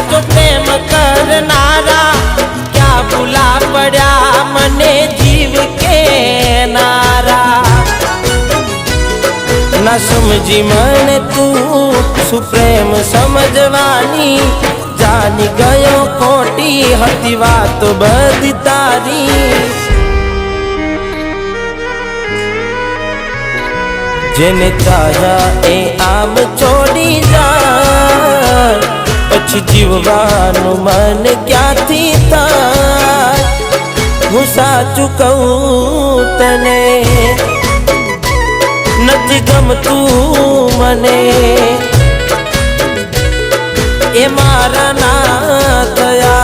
साचो प्रेम करनारा क्या भूला पड़ा मने जीव के नारा। ना समझी मन तू सुप्रेम समझवानी जानी गयो खोटी हती बात बधी तारी। जेने चाह्या ए आम छोड़ी जाय पछी जीववानुं मन क्यांथी थाय। हुं साचुं कहूं तने नथी गमतुं मने ए मारा ना थया।